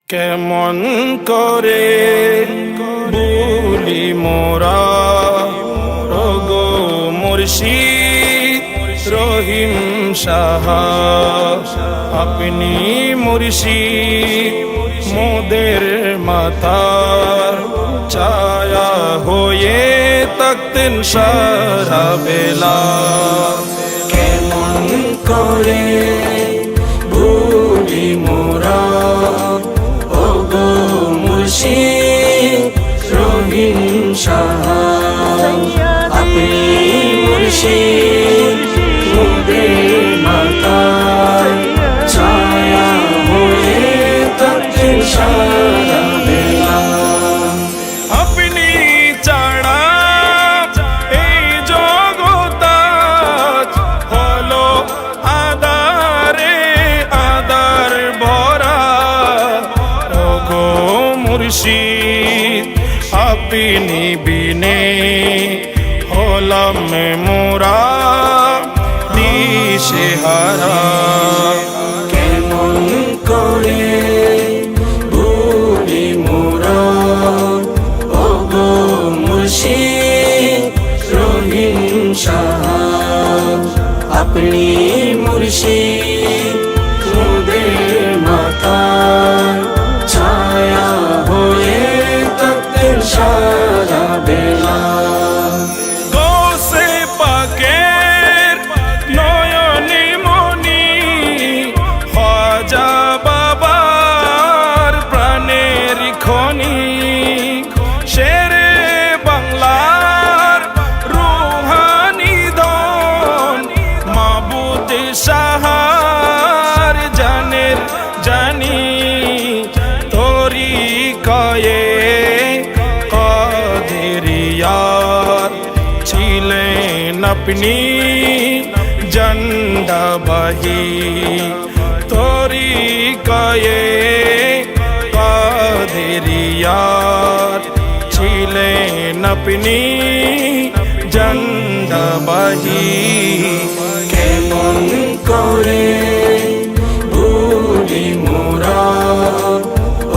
কেমন করে ভুলি মোরা ওগো মুর্শিদ রহিম সাহা, আপনি মুর্শিদ মোদের মাথার ছায়া হয়ে থাকতেন সারা বেলা। কেমন করে ভুলি মোরা ওগো মুর্শিদ রহিম সাহা, আপনি মুর্শিদ মোদের মাতার ছায়া হয়ে থাকতেন সারা বেলা। আপনি ছাড়া এই জগৎ হলো আধারে আধার ভরা, ওগো মুর্শিদ আপনি বিনে হলাম মোরা দিশেহারা। কেমন করে ভুলি মোরা ওগো মুর্শিদ রহিম সাহা, আপনি মুর্শিদ মোদের মাতার ছায়া হয়ে থাকতেন সারা বেলা। গোসে পাকের নয়নি মনি খাজা বাবার প্রাণের খনি, শেরে বাংলার রুহানি ধন মাবুদ সাহার জানের জানি, তোরি কয়ে কাদেরিয়ার ছিলেন আপনি জন্ডাবাহী, তোরি কয়ে কাদেরিয়ার ছিলেন আপনি জন্ডাবাহী। কেমন করে ভুলি মোরা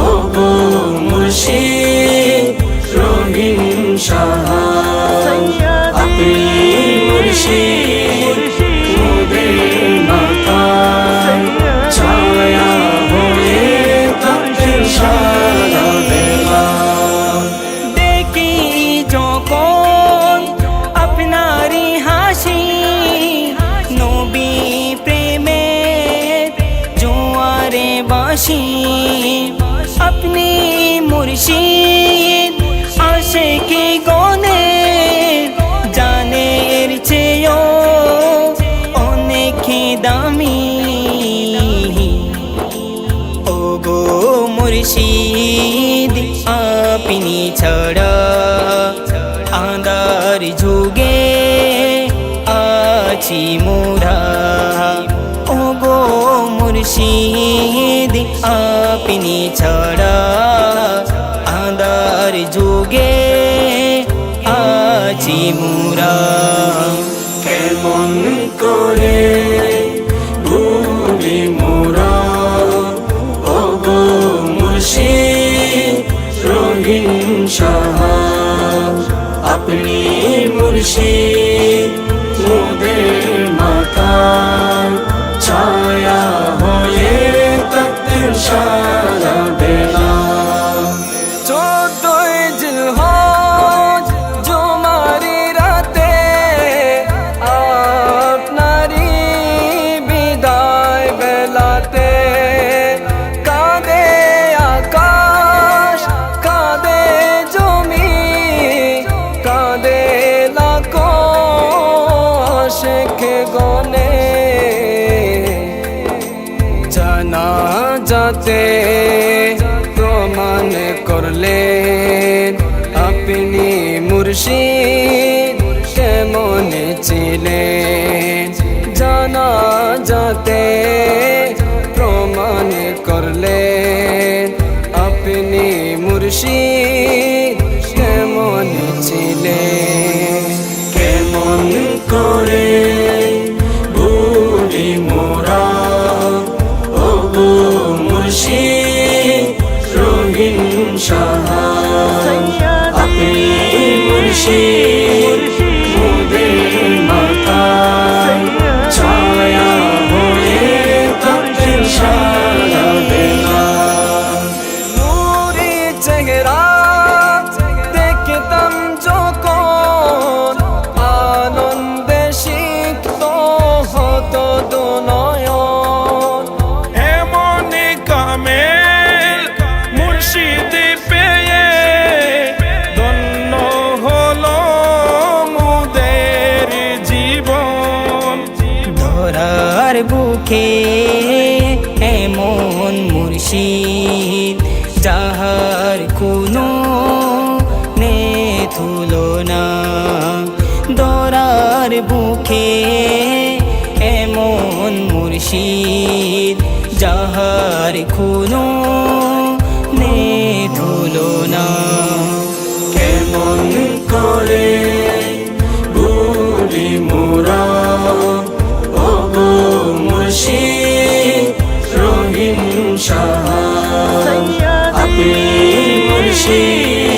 ওগো মুর্শিদ রহিম সাহা, আপনি মুর্শিদ মোদের মাতার ছায়া হয়ে থাকতেন সারা বেলা। দেখি যখন আপনারি হাসি, নবী প্রেমে জোয়ারে বাসি, আপনি মুর্শিদ আশিকি গনে জানের চেয়েও অনেক দামি, ওগো মুর্শিদ আপনি ছাড়া আঁধার যুগে আছি মোরা, ওগো মুর্শিদ আপনি ছাড়া আঁধার যুগে আছি মোরা। কেমন করে ভুলি মোরা ওগো মুর্শিদ রহিম সাহা, আপনি মুর্শিদ মোদের মাতার ছায়া হয়ে থাকতেন সারা বেলা। 14 জিলহজ জুমারি রাতে আপনারি বিদায় বেলাতে, কাঁদে আকাশ কাঁদে জমি, কাঁদে লাখো আশিক গনে, জানাজাতে প্রমাণ করলেন আপনি মুর্শিদ কেমন ছিলেন, জানাজাতে প্রমাণ করলেন আপনি মুর্শিদ কেমন ছিলেন। কেমন করে ভুলি মোরা ওগো মুর্শিদ বুকে এমন মুর্শিদ যাহার কোনো নে তুলনা দরার বুকে এমন মুর্শিদ যাহার কোনো নে তুলনা কেমন করে ভুলি মোরা ও গো মুর্শিদ রহিম শাহ আপনি মুর্শিদ